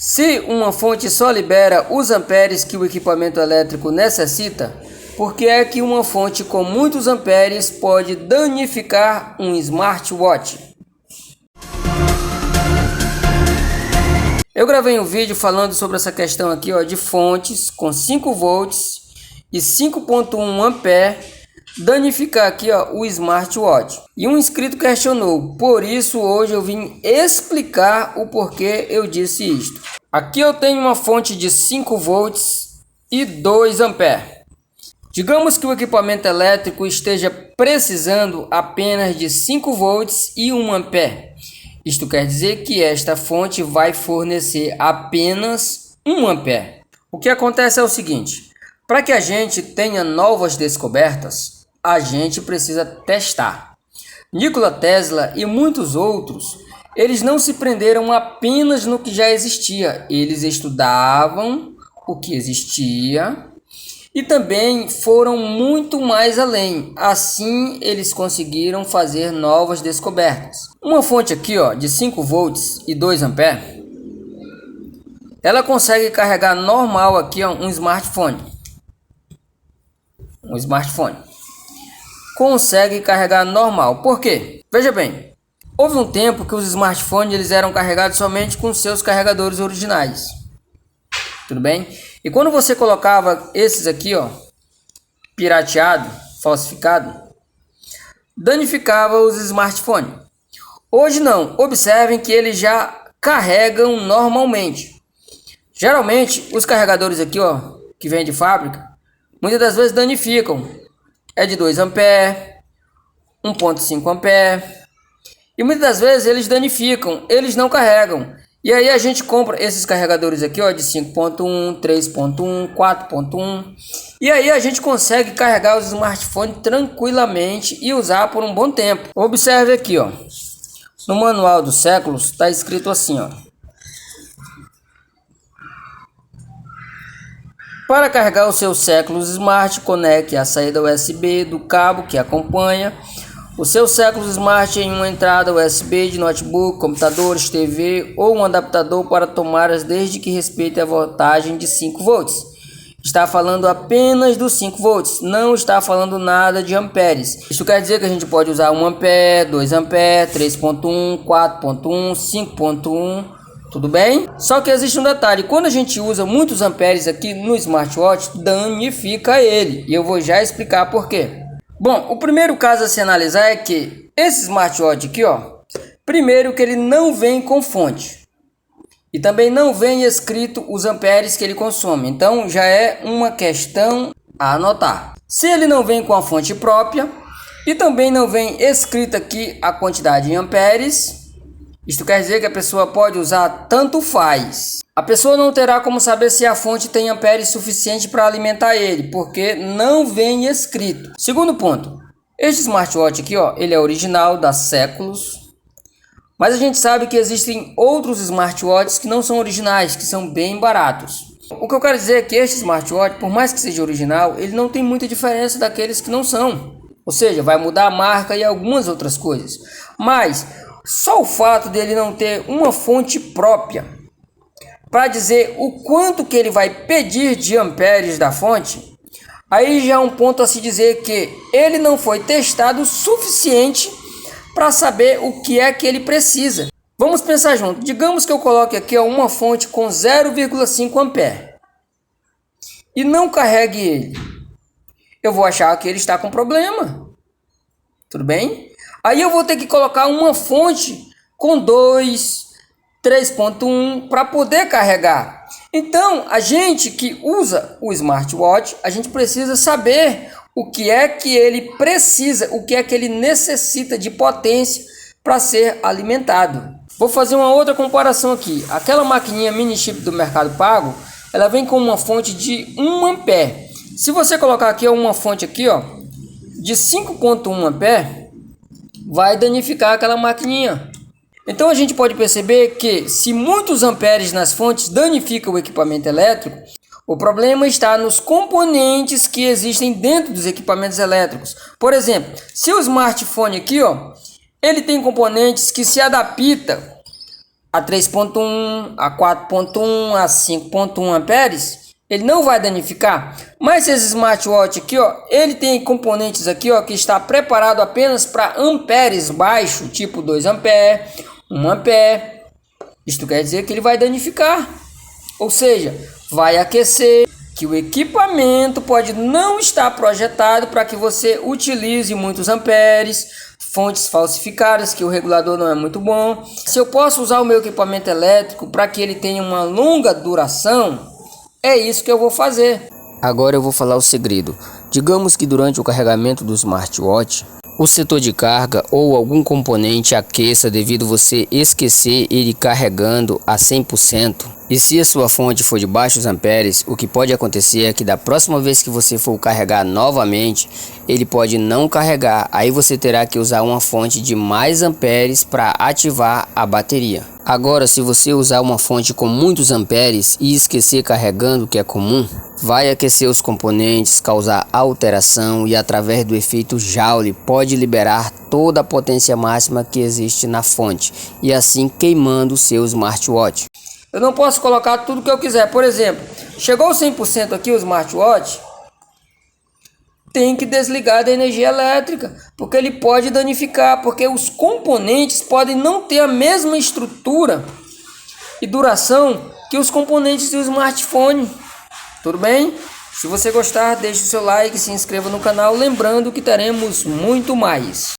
Se uma fonte só libera os amperes que o equipamento elétrico necessita, por que é que uma fonte com muitos amperes pode danificar um smartwatch? Eu gravei um vídeo falando sobre essa questão aqui, de fontes com 5 volts e 5.1 ampere danificar aqui, o smartwatch. E um inscrito questionou, por isso hoje eu vim explicar o porquê eu disse isto. Aqui eu tenho uma fonte de 5 volts e 2 ampere. Digamos que o equipamento elétrico esteja precisando apenas de 5 volts e 1 ampere. Isto quer dizer que esta fonte vai fornecer apenas 1 ampere. O que acontece é o seguinte, para que a gente tenha novas descobertas, a gente precisa testar. Nikola Tesla e muitos outros, eles não se prenderam apenas no que já existia. Eles estudavam o que existia e também foram muito mais além. Assim, eles conseguiram fazer novas descobertas. Uma fonte aqui, de 5 volts e 2 ampere, ela consegue carregar normal aqui, um smartphone. Um smartphone consegue carregar normal. Por quê? Veja bem, houve um tempo que os smartphones eles eram carregados somente com seus carregadores originais. Tudo bem? E quando você colocava esses aqui, pirateado, falsificado, danificava os smartphones. Hoje não. Observem que eles já carregam normalmente. Geralmente, os carregadores aqui, que vêm de fábrica, muitas das vezes danificam. É de 2 ampere, 1.5 ampere. E muitas das vezes eles danificam, eles não carregam. E aí a gente compra esses carregadores aqui, de 5.1, 3.1, 4.1. E aí a gente consegue carregar os smartphones tranquilamente e usar por um bom tempo. Observe aqui, no manual dos séculos está escrito assim, Para carregar o seu séculos Smart, conecte a saída USB do cabo que acompanha o seu séculos Smart em uma entrada USB de notebook, computadores, TV ou um adaptador para tomadas desde que respeite a voltagem de 5 volts. Está falando apenas dos 5 volts, não está falando nada de amperes. Isso quer dizer que a gente pode usar 1 ampere, 2 ampere, 3.1, 4.1, 5.1, tudo bem? Só que existe um detalhe, quando a gente usa muitos amperes aqui no smartwatch, danifica ele. E eu vou já explicar por quê. Bom, o primeiro caso a se analisar é que esse smartwatch aqui, primeiro que ele não vem com fonte. E também não vem escrito os amperes que ele consome. Então já é uma questão a anotar. Se ele não vem com a fonte própria e também não vem escrito aqui a quantidade em amperes, isto quer dizer que a pessoa pode usar tanto faz. A pessoa não terá como saber se a fonte tem amperes suficiente para alimentar ele, porque não vem escrito. Segundo ponto, este smartwatch aqui, ele é original, dá séculos. Mas a gente sabe que existem outros smartwatches que não são originais, que são bem baratos. O que eu quero dizer é que este smartwatch, por mais que seja original, ele não tem muita diferença daqueles que não são. Ou seja, vai mudar a marca e algumas outras coisas. Mas só o fato dele não ter uma fonte própria para dizer o quanto que ele vai pedir de amperes da fonte, aí já é um ponto a se dizer que ele não foi testado o suficiente para saber o que é que ele precisa. Vamos pensar junto. Digamos que eu coloque aqui uma fonte com 0,5 ampere e não carregue ele. Eu vou achar que ele está com problema. Tudo bem? Aí eu vou ter que colocar uma fonte com 2, 3.1 para poder carregar. Então, a gente que usa o smartwatch, a gente precisa saber o que é que ele precisa, o que é que ele necessita de potência para ser alimentado. Vou fazer uma outra comparação aqui. Aquela maquininha mini chip do Mercado Pago, ela vem com uma fonte de 1 ampere. Se você colocar aqui uma fonte aqui, de 5.1 ampere, vai danificar aquela maquininha. Então a gente pode perceber que se muitos amperes nas fontes danificam o equipamento elétrico, o problema está nos componentes que existem dentro dos equipamentos elétricos. Por exemplo, se o smartphone aqui, ele tem componentes que se adaptam a 3.1, a 4.1, a 5.1 amperes, ele não vai danificar. Mas esse smartwatch aqui, ó, ele tem componentes aqui, ó, que está preparado apenas para amperes baixo, tipo 2 ampere, 1 ampere. Isto quer dizer que ele vai danificar, ou seja, vai aquecer, que o equipamento pode não estar projetado para que você utilize muitos amperes, fontes falsificadas, que o regulador não é muito bom. Se eu posso usar o meu equipamento elétrico para que ele tenha uma longa duração, é isso que eu vou fazer. Agora eu vou falar o segredo. Digamos que durante o carregamento do smartwatch, o setor de carga ou algum componente aqueça devido você esquecer ele carregando a 100%. E se a sua fonte for de baixos amperes, o que pode acontecer é que da próxima vez que você for carregar novamente, ele pode não carregar. Aí você terá que usar uma fonte de mais amperes para ativar a bateria. Agora, se você usar uma fonte com muitos amperes e esquecer carregando, que é comum, vai aquecer os componentes, causar alteração e através do efeito Joule pode liberar toda a potência máxima que existe na fonte e assim queimando o seu smartwatch. Eu não posso colocar tudo que eu quiser. Por exemplo, chegou 100% aqui o smartwatch, tem que desligar da energia elétrica, porque ele pode danificar, porque os componentes podem não ter a mesma estrutura e duração que os componentes do smartphone. Tudo bem? Se você gostar, deixe o seu like e se inscreva no canal, lembrando que teremos muito mais.